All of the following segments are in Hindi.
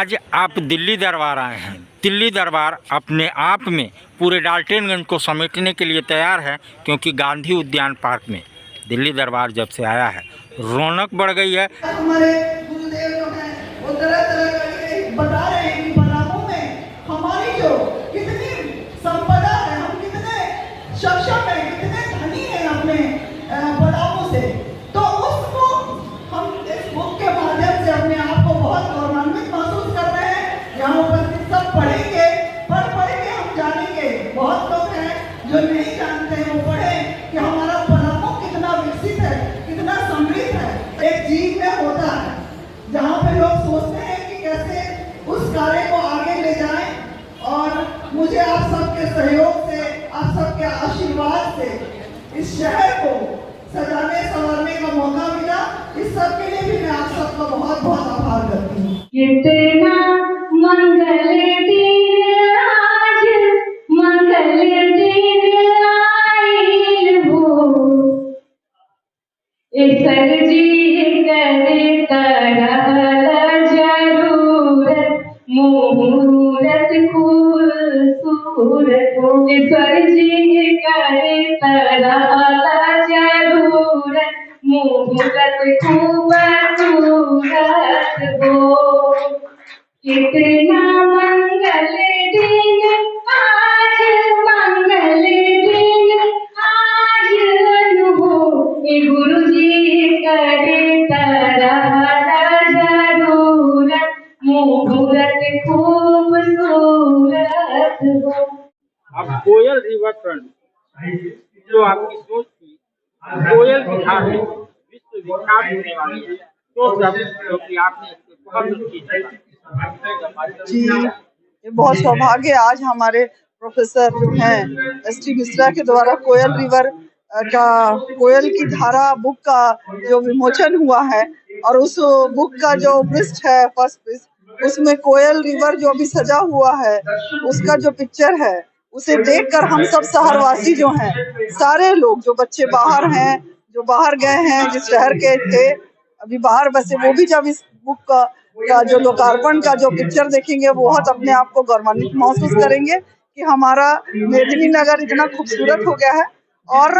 आज आप दिल्ली दरबार आए हैं। दिल्ली दरबार अपने आप में पूरे डाल्टनगंज को समेटने के लिए तैयार है, क्योंकि गांधी उद्यान पार्क में दिल्ली दरबार जब से आया है रौनक बढ़ गई है। हमारे गुरुदेव जो हैं वो तरह-तरह के बता रहे हैं कि बलाओं में हमारी जो कितनी संपदा है, हम कितने सक्षम हैं, कितने धनी हैं अपने बलाओं से। तो उसको हम इस बुक के माध्यम से अपने आप को बहुत गौरवान्वित महसूस कर रहे हैं। यहाँ उपस्थित सब पढ़ेंगे, पढ़ के हम जानेंगे। बहुत लोग हैं जो नहीं जानते हैं, वो पढ़ें कि हमारा बलाओं कितना विकसित है, कितना समृद्ध है। एक जीव में होता है जहाँ पे लोग सोचते हैं कि कैसे उस कार्य को आगे ले जाएं, और मुझे आप सबके सहयोग से, आप सबके आशीर्वाद से इस शहर को सजाने संवारने का मौका मिला। इस सब के लिए भी मैं आप सबका बहुत बहुत आभार करती हूँ। कितना मंगल दिन आज, मंगल दिन आइल हो, ईश्वर जी करे तरहल जरूरत, मुहूर्त खूबसूरत हो। ईश्वर जी करे तरहल जरूरत, मुहूर्त खूबसूरत हो। कितना मंगल दिन आज, मंगल दिन आज हो, गुरु जी करे तरहल जरूरत, मुहूर्त खूबसूरत हो। अब कोयल रिवर फ्रंट जो आपकी सोच थी, कोयल की धार में विश्वविख्यात होने वाली है, तो क्योंकि आपने इसको बहुत अच्छी जगह जी, ये बहुत सौभाग्य है। आज हमारे प्रोफेसर हैं एस.टी. मिश्रा के द्वारा कोयल रिवर का, कोयल की धारा बुक का जो विमोचन हुआ है, और उस बुक का जो पृष्ठ है, फर्स्ट पृष्ठ, उसमें कोयल रिवर जो अभी सजा हुआ है, उसका जो पिक्चर है, उसे देखकर हम सब शहरवासी जो हैं, सारे लोग, जो बच्चे बाहर हैं, जो बाहर गए हैं, जिस शहर के थे अभी बाहर बसे, वो भी जब इस बुक का जो लोकार्पण का जो पिक्चर देखेंगे, वो बहुत अपने आप को गौरवान्वित महसूस करेंगे कि हमारा मेदिनीनगर इतना खूबसूरत हो गया है। और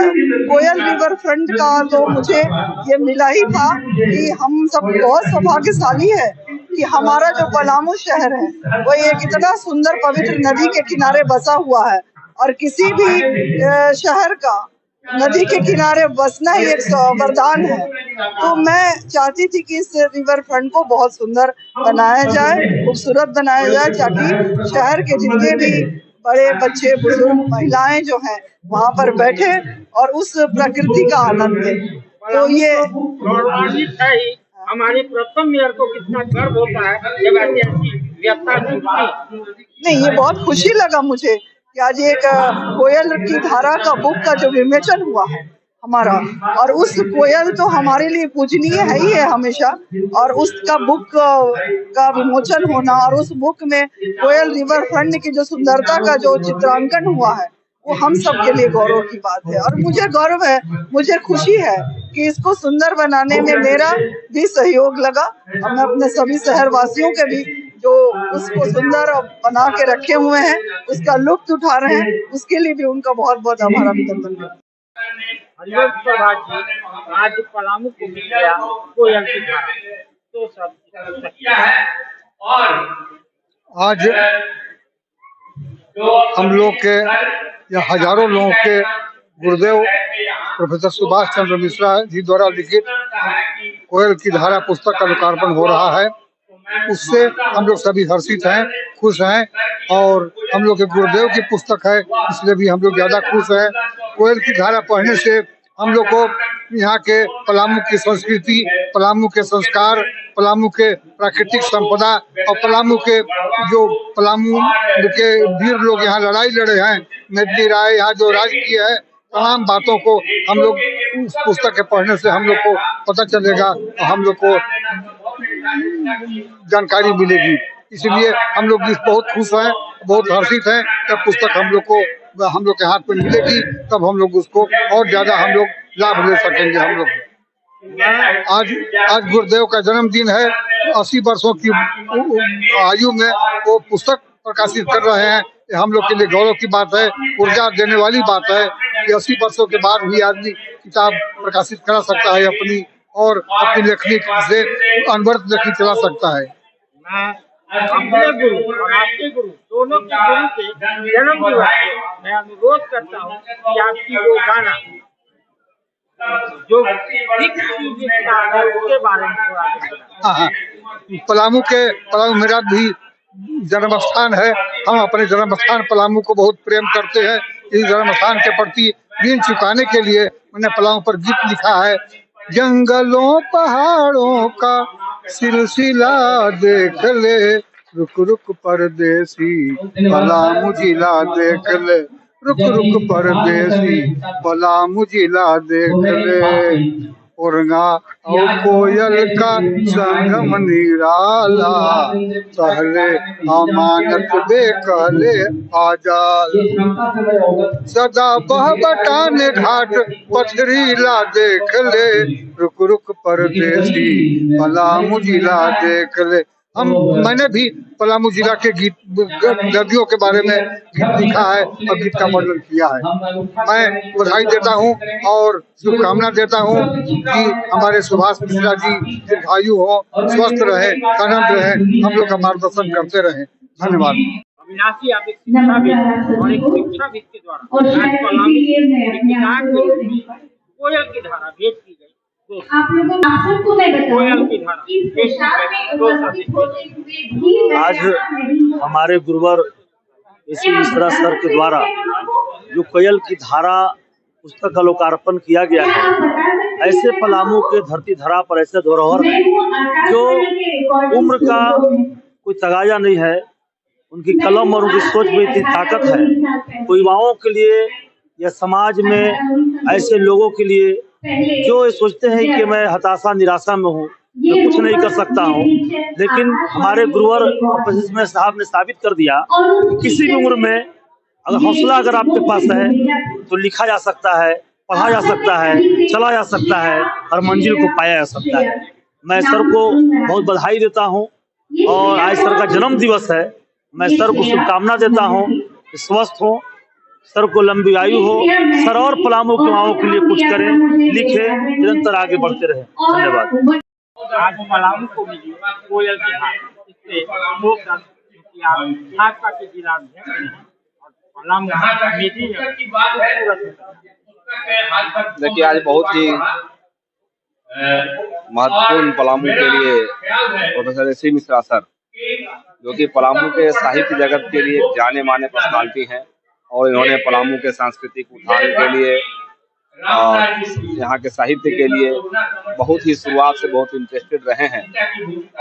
कोयल रिवर फ्रंट का तो मुझे ये मिला ही था कि हम सब बहुत सौभाग्यशाली है कि हमारा जो पलामू शहर है वो एक इतना सुंदर पवित्र नदी के किनारे बसा हुआ है, और किसी भी शहर का नदी के किनारे बसना ही एक वरदान है। तो मैं चाहती थी कि इस रिवर फ्रंट को बहुत सुंदर बनाया जाए, खूबसूरत बनाया जाए, ताकि शहर के जितने भी बड़े बच्चे, बुजुर्ग, महिलाएं जो हैं वहां पर बैठे और उस प्रकृति का आनंद लें। तो ये गौरवान्वित है ही। हमारे प्रथम मेयर को कितना गर्व होता है जब ऐसी व्यवस्था जुटती। नहीं, ये बहुत खुशी लगा मुझे कि आज एक कोयल की धारा का बुक का जो विमोचन हुआ है हमारा, और उस कोयल तो हमारे लिए पूजनीय है ही है हमेशा, और उसका बुक का विमोचन होना, और उस बुक में कोयल रिवर फ्रंट की जो सुंदरता का जो चित्रांकन हुआ है, वो हम सब के लिए गौरव की बात है। और मुझे गौरव है, मुझे खुशी है कि इसको सुंदर बनाने में मेरा भी सहयोग लगा, और मैं अपने सभी शहरवासियों के भी जो उसको सुंदर बना के रखे हुए हैं, उसका लुत्फ उठा रहे हैं, उसके लिए भी उनका बहुत बहुत आभार अभिनंदन करता हूं। आज पलामू को मिल गया कोयल की धारा, तो सब क्या है। और आज हम लोग के या हजारों लोगों के गुरुदेव प्रोफेसर सुभाष चंद्र मिश्रा जी द्वारा लिखित कोयल की धारा पुस्तक का लोकार्पण हो रहा है। उससे हम लोग सभी हर्षित हैं, खुश हैं, और हम लोग के गुरुदेव की पुस्तक है, इसलिए भी हम लोग ज्यादा खुश हैं। कोयल की धारा पढ़ने से हम लोग को यहाँ के पलामू की संस्कृति, पलामू के संस्कार, पलामू के प्राकृतिक संपदा, और पलामू के जो पलामू के वीर लोग यहाँ लड़ाई लड़े हैं, मेदिनी राय यहाँ जो राज किए है, तमाम बातों को हम लोग उस पुस्तक के पढ़ने से हम लोग को पता चलेगा, और हम लोग को जानकारी मिलेगी। इसलिए हम लोग बहुत खुश हैं, बहुत हर्षित हैं। जब पुस्तक हम लोग के हाथ में मिलेगी, तब हम लोग उसको और ज्यादा हम लोग लाभ ले सकेंगे हम लोग। आज गुरुदेव का जन्मदिन है। 80 वर्षों की आयु में वो पुस्तक प्रकाशित कर रहे हैं। ये हम लोग के लिए गौरव की बात है, ऊर्जा देने वाली बात है कि 80 वर्षों के बाद भी आदमी किताब प्रकाशित करा सकता है अपनी, और अपनी लेखनी से अनवरत लेखनी चला सकता है। मैं अपने गुरु और आपके गुरु दोनों के गुरु के जन्म दिवस पे मैं अनुरोध करता हूँ कि आपकी वो गाना जो उसके बारे में थोड़ा हाँ, पलामू मेरा भी जन्म स्थान है। हम अपने जन्म स्थान पलामू को बहुत प्रेम करते हैं। इस जन्म स्थान के प्रति ऋण चुकाने के लिए मैंने पलामू पर गीत लिखा है। जंगलों पहाड़ों का सिलसिला देख ले, रुक रुक परदेसी पलामू जिला देख ले, रुक रुक परदेसी पलामू जिला देख ले। औरंगा और कोयल का संगम निराला, सहले अमानत बेकले आजाद, सदा बहबटाने घाट पथरीला देख ले, रुक रुक परदेसी पलामू जिला देख ले। मैंने भी पलामू जिला के गीत नदियों के बारे में गीत लिखा है और गीत का वर्णन किया है। मैं बधाई देता हूँ और शुभकामना देता हूँ कि हमारे सुभाष मिश्रा जी दीर्घायु हो, स्वस्थ रहे, आनंद रहे, हम लोग का मार्गदर्शन करते रहे। धन्यवाद। अविनाशी आप एक शिक्षाविद और एक शिक्षाविद के द्वारा आज पलामू कोयल की धारा भेंट की गई। आप सबको मैं बताऊं आज हमारे गुरुवर एसटी मिश्रा सर के द्वारा जो कोयल की धारा पुस्तक का लोकार्पण किया गया है। ऐसे पलामू के धरती धरा पर ऐसे धरोहर है जो उम्र का कोई तगाजा नहीं है। उनकी कलम और उनकी सोच में इतनी ताकत है। तो युवाओं के लिए या समाज में ऐसे लोगों के लिए जो सोचते हैं कि मैं हताशा निराशा में हूँ, मैं कुछ नहीं कर सकता हूँ, लेकिन हमारे गुरुवर प्रोफेसर साहब ने साबित कर दिया कि किसी भी उम्र में अगर हौसला अगर आपके पास है तो लिखा जा सकता है, पढ़ा जा सकता है, चला जा सकता है और मंजिल को पाया जा सकता है। मैं सर को बहुत बधाई देता हूँ और आज सर का जन्म दिवस है। मैं सर को शुभकामना देता हूँ, स्वस्थ हो, सर को लंबी आयु हो, सर और पलामू के युवाओं के लिए कुछ करें, लिखे, निरंतर आगे बढ़ते रहे। धन्यवाद। आज पलामू को मिली कोयल की धारा, इससे भाजपा के जिला में और पलामू देखिए आज बहुत ही महत्वपूर्ण पलामू के लिए प्रोफेसर एसटी मिश्रा सर, जो कि पलामू के साहित्य जगत के लिए जाने माने पर्सनालिटी हैं और इन्होंने पलामू के सांस्कृतिक उत्थान के लिए, यहाँ के साहित्य के लिए बहुत ही शुरुआत से बहुत इंटरेस्टेड रहे हैं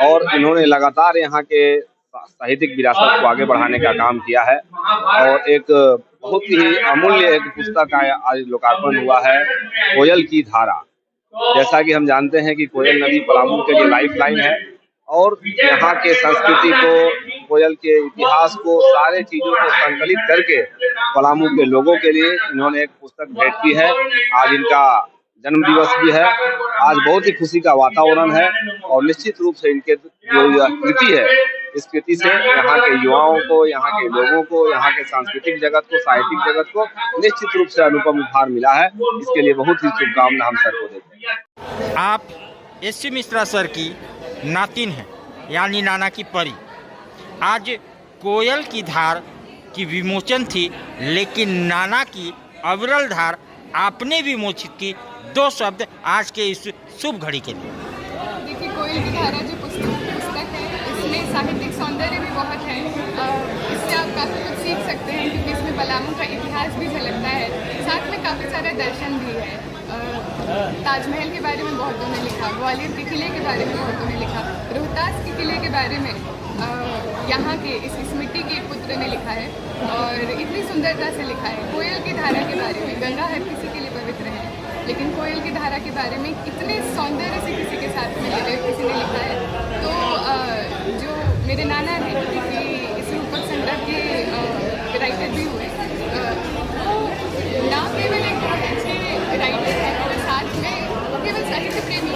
और इन्होंने लगातार यहाँ के साहित्यिक विरासत को आगे बढ़ाने का काम किया है। और एक बहुत ही अमूल्य एक पुस्तक का आज लोकार्पण हुआ है, कोयल की धारा। जैसा कि हम जानते हैं कि कोयल नदी पलामू के लिए लाइफ लाइन है और यहाँ के संस्कृति को, कोयल के इतिहास को, सारे चीजों को संकलित करके पलामू के लोगों के लिए इन्होंने एक पुस्तक भेंट की है। आज इनका जन्म दिवस भी है। आज बहुत ही खुशी का वातावरण है और निश्चित रूप से इनके जो यह कृति है, इस कृति से यहाँ के युवाओं को, यहाँ के लोगों को, यहाँ के सांस्कृतिक जगत को, साहित्यिक जगत को निश्चित रूप से अनुपम उपहार मिला है। इसके लिए बहुत ही शुभकामना हम सर को देते हैं। आप एसटी मिश्रा सर की नातिन है, यानी नाना की परी। आज कोयल की धार की विमोचन थी, लेकिन नाना की अविरल धार आपने विमोचित की। 2 शब्द आज के इस शुभ घड़ी के लिए। देखिए, कोयल की धारा जो पुस्तक है, इसमें साहित्यिक सौंदर्य भी बहुत है। इससे आप काफ़ी कुछ सीख सकते हैं क्योंकि इसमें पलामू का इतिहास भी झलकता है, साथ में काफ़ी सारे दर्शन भी है। ताजमहल के बारे में बहुतों ने लिखा, ग्वालियर के किले के बारे में बहुतों ने लिखा, रोहतास के किले के बारे में यहाँ के इस मिट्टी के पुत्र ने लिखा है और इतनी सुंदरता से लिखा है। कोयल की धारा के बारे में, गंगा हर किसी के लिए पवित्र है, लेकिन कोयल की धारा के बारे में इतने सौंदर्य से किसी के साथ में किसी ने लिखा है। तो जो मेरे नाना ने, क्योंकि इस रूपक संग्रह के राइटर भी हुए, वो ना केवल एक अच्छे राइटर हैं और साथ में वो केवल साहित्य प्रेमी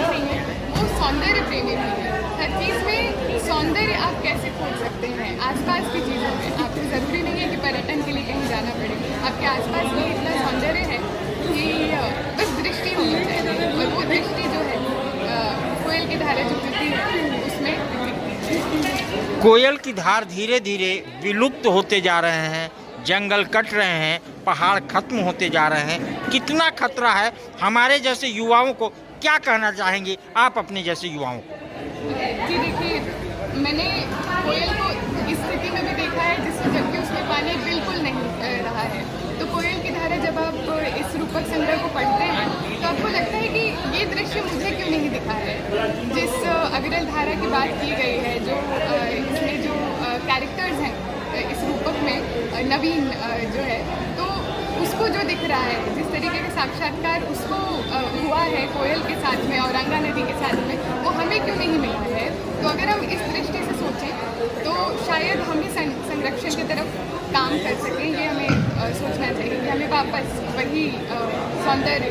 कहीं जाना पड़े। आपके आसपास भी इतना सौंदर्य है कि बस दृष्टि होनी चाहिए, और वो दृष्टि जो है कोयल की धारा जो गिरती है उसमें दिखती है। कोयल की धार धीरे धीरे विलुप्त होते जा रहे हैं, जंगल कट रहे हैं, पहाड़ खत्म होते जा रहे हैं। कितना खतरा है, हमारे जैसे युवाओं को क्या कहना चाहेंगे आप अपने जैसे युवाओं को? जी देखिए, मैंने कोयल को इस स्थिति में भी देखा है जबकि उसमें पानी बिल्कुल नहीं रहा है। तो कोयल की धारा जब आप इस रूपक संग्रह को पढ़ते हैं तो आपको लगता है कि ये दृश्य मुझे क्यों नहीं दिखा है। जिस अविरल धारा की बात की गई है, जो इसमें जो कैरेक्टर्स हैं इस रूपक में, नवीन जो है, तो उसको जो दिख रहा है, जिस तरीके का साक्षात्कार उसको हुआ है कोयल के साथ में और गंगा नदी के साथ में, वो हमें क्यों नहीं मिला है। तो अगर हम इस दृष्टि से सोचें तो शायद हम ही संरक्षण की तरफ काम कर सकें। ये हमें सोचना चाहिए कि हमें वापस वही सौंदर्य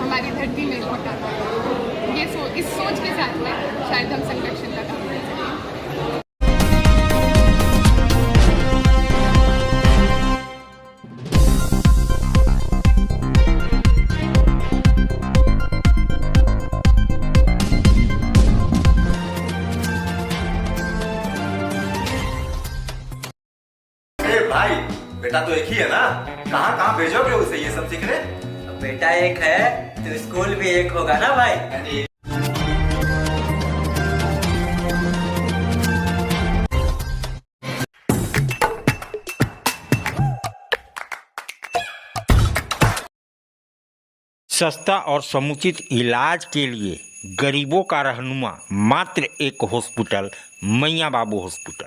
हमारी धरती में लौटाना है। इस सोच के साथ में शायद हम संरक्षण का काम कर सकें। भाई, बेटा तो एक ही है ना, कहाँ कहाँ भेजोगे उसे ये सब सीखने? बेटा एक है तो स्कूल भी एक होगा ना भाई। सस्ता और समुचित इलाज के लिए गरीबों का रहनुमा मात्र एक हॉस्पिटल, मैया बाबू हॉस्पिटल।